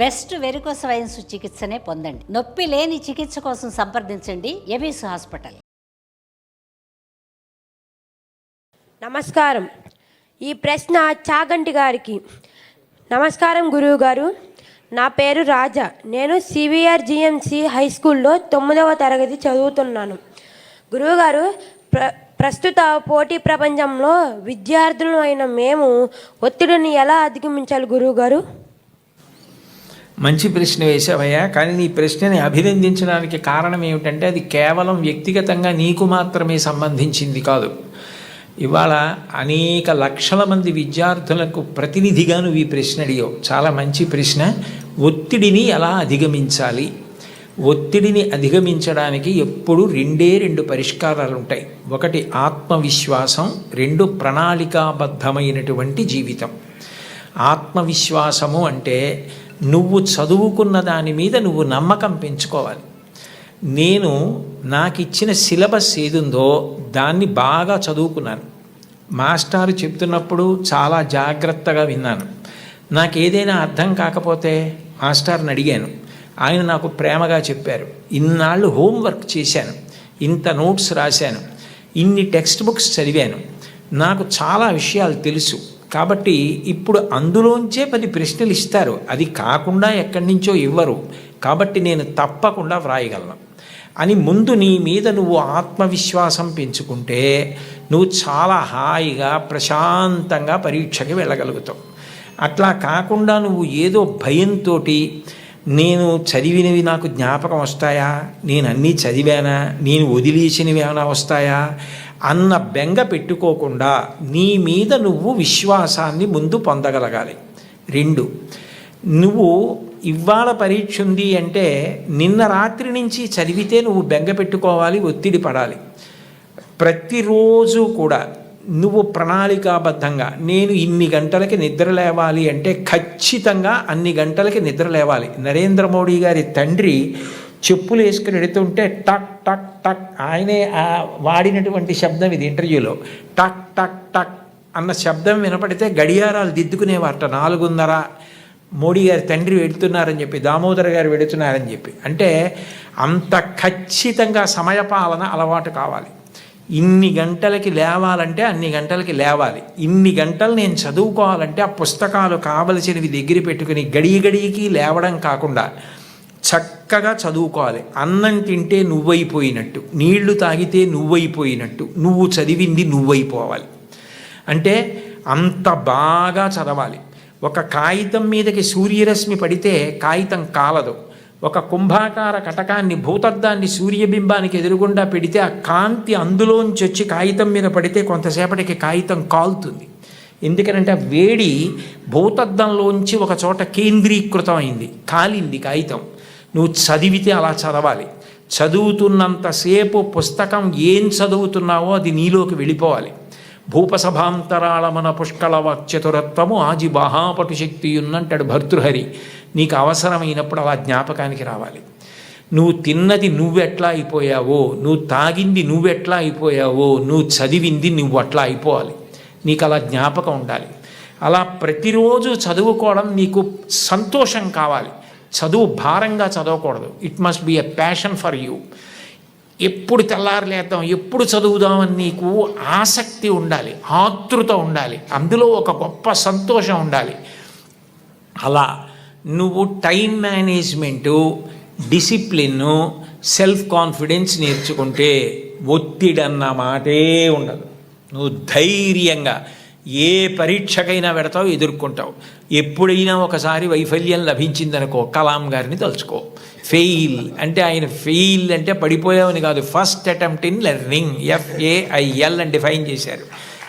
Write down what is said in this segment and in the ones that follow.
Best varicose veins చికిత్సనే పొందండి. నొప్పి లేని చికిత్స కోసం సంప్రదించండి ఎబిస్ హాస్పిటల్. నమస్కారం. ఈ ప్రశ్న చాగంటి గారికి. నమస్కారం గురువు గారు, నా పేరు రాజా. నేను సివిఆర్ జిఎంసి హై స్కూల్లో 9వ తరగతి చదువుతున్నాను. గురువుగారు, ప్రస్తుత పోటీ ప్రపంచంలో విద్యార్థులు అయిన మేము ఒత్తిడిని ఎలా అధిగమించాలి గురువుగారు? మంచి ప్రశ్న వేసావయ్యా. కానీ నీ ప్రశ్నని అభినందించడానికి కారణం ఏమిటంటే అది కేవలం వ్యక్తిగతంగా నీకు మాత్రమే సంబంధించింది కాదు. ఇవాళ అనేక లక్షల మంది విద్యార్థులకు ప్రతినిధిగా నువ్వు ఈ ప్రశ్న అడిగావు. చాలా మంచి ప్రశ్న. ఒత్తిడిని ఎలా అధిగమించాలి? ఒత్తిడిని అధిగమించడానికి ఎప్పుడు రెండు పరిష్కారాలు ఉంటాయి. ఒకటి ఆత్మవిశ్వాసం, రెండు ప్రణాళికాబద్ధమైనటువంటి జీవితం. ఆత్మవిశ్వాసము అంటే నువ్వు చదువుకున్న దాని మీద నువ్వు నమ్మకం పెంచుకోవాలి. నేను నాకు ఇచ్చిన సిలబస్ ఏదుందో దాన్ని బాగా చదువుకున్నాను. మాస్టారు చెప్తున్నప్పుడు చాలా జాగ్రత్తగా విన్నాను. నాకు ఏదైనా అర్థం కాకపోతే మాస్టర్ని అడిగాను. ఆయన నాకు ప్రేమగా చెప్పారు. ఇన్నాళ్ళు హోంవర్క్ చేశాను, ఇంత నోట్స్ రాశాను, ఇన్ని టెక్స్ట్ బుక్స్ చదివాను, నాకు చాలా విషయాలు తెలుసు. కాబట్టి ఇప్పుడు అందులోంచే 10 ప్రశ్నలు ఇస్తారు, అది కాకుండా ఎక్కడి నుంచో ఇవ్వరు. కాబట్టి నేను తప్పకుండా వ్రాయగలను అని ముందు నీ మీద నువ్వు ఆత్మవిశ్వాసం పెంచుకుంటే నువ్వు చాలా హాయిగా ప్రశాంతంగా పరీక్షకి వెళ్ళగలుగుతావు. అట్లా కాకుండా నువ్వు ఏదో భయంతో నేను చదివినవి నాకు జ్ఞాపకం వస్తాయా, నేను అన్నీ చదివానా, నేను వదిలేసినవి ఏమైనా వస్తాయా అన్న బెంగ పెట్టుకోకుండా నీ మీద నువ్వు విశ్వాసాన్ని ముందు పొందగలగాలి. 2, నువ్వు ఇవాళ పరీక్ష ఉంది అంటే నిన్న రాత్రి నుంచి చదివితే నువ్వు బెంగ పెట్టుకోవాలి, ఒత్తిడి పడాలి. ప్రతిరోజు కూడా నువ్వు ప్రణాళికాబద్ధంగా నేను ఇన్ని గంటలకి నిద్ర లేవాలి అంటే ఖచ్చితంగా అన్ని గంటలకి నిద్ర లేవాలి. నరేంద్ర మోడీ గారి తండ్రి చెప్పులు వేసుకుని ఎడుతుంటే టక్ టక్ టక్, ఆయనే వాడినటువంటి శబ్దం ఇది ఇంటర్వ్యూలో. టక్ టక్ టక్ అన్న శబ్దం వినపడితే గడియారాలు దిద్దుకునేవారట. 4:30 మోడీ గారి తండ్రి వెడుతున్నారని చెప్పి, దామోదర్ గారు వెడుతున్నారని చెప్పి. అంటే అంత ఖచ్చితంగా సమయపాలన అలవాటు కావాలి. ఇన్ని గంటలకి లేవాలంటే అన్ని గంటలకి లేవాలి. ఇన్ని గంటలు నేను చదువుకోవాలంటే ఆ పుస్తకాలు కావలసినవి దగ్గర పెట్టుకుని గడికి లేవడం కాకుండా చక్కగా చదువుకోవాలి. అన్నం తింటే నువ్వైపోయినట్టు, నీళ్లు తాగితే నువ్వైపోయినట్టు, నువ్వు చదివింది నువ్వైపోవాలి. అంటే అంత బాగా చదవాలి. ఒక కాగితం మీదకి సూర్యరశ్మి పడితే కాగితం కాలదు. ఒక కుంభాకార కటకాన్ని, భూతద్దాన్ని సూర్యబింబానికి ఎదురుగుండా పెడితే ఆ కాంతి అందులోంచి వచ్చి కాగితం మీద పడితే కొంతసేపటికి కాగితం కాలుతుంది. ఎందుకనంటే ఆ వేడి భూతద్దంలోంచి ఒక చోట కేంద్రీకృతం అయింది, కాలింది కాగితం. నువ్వు చదివితే అలా చదవాలి. చదువుతున్నంతసేపు పుస్తకం ఏం చదువుతున్నావో అది నీలోకి వెళ్ళిపోవాలి. భూపసభాంతరాళమన పుష్కళ వాక్చతురత్వము ఆజి మహాపటు శక్తి ఉన్నంటాడు భర్తృహరి. నీకు అవసరమైనప్పుడు అలా జ్ఞాపకానికి రావాలి. నువ్వు తిన్నది నువ్వెట్లా అయిపోయావో, నువ్వు తాగింది నువ్వెట్లా అయిపోయావో, నువ్వు చదివింది నువ్వు అట్లా అయిపోవాలి. నీకు అలా జ్ఞాపకం ఉండాలి. అలా ప్రతిరోజు చదువుకోవడం నీకు సంతోషం కావాలి. చదువు భారంగా చదవకూడదు. It must be a passion for you. ఎప్పుడు తెల్లారలేద్దాం, ఎప్పుడు చదువుదామని నీకు ఆసక్తి ఉండాలి, ఆతృత ఉండాలి, అందులో ఒక గొప్ప సంతోషం ఉండాలి. అలా నువ్వు టైం మేనేజ్మెంటు, డిసిప్లిన్ను, సెల్ఫ్ కాన్ఫిడెన్స్ నేర్చుకుంటే ఒత్తిడన్న మాటే ఉండదు. నువ్వు ధైర్యంగా ఏ పరీక్షకైనా పెడతావు, ఎదుర్కొంటావు. ఎప్పుడైనా ఒకసారి వైఫల్యం లభించిందనుకో, కలాం గారిని తలుచుకో. ఫెయిల్ అంటే ఆయన ఫెయిల్ అంటే పడిపోయావని కాదు, first attempt in learning, FAIL అని డిఫైన్ చేశారు.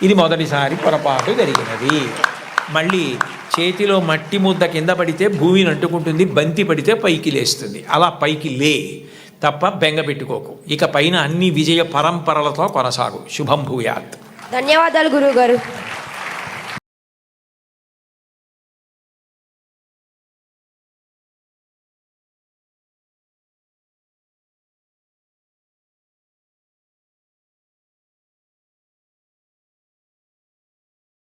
ఇది మొదటిసారి పొరపాటు జరిగినది. మళ్ళీ చేతిలో మట్టి ముద్ద కింద పడితే భూమిని అంటుకుంటుంది, బంతి పడితే పైకి లేస్తుంది. అలా పైకి లే తప్ప బెంగ పెట్టుకోకు. ఇక పైన అన్ని విజయ పరంపరలతో కొనసాగు. శుభం భూయాత్. ధన్యవాదాలు గురువు గారు.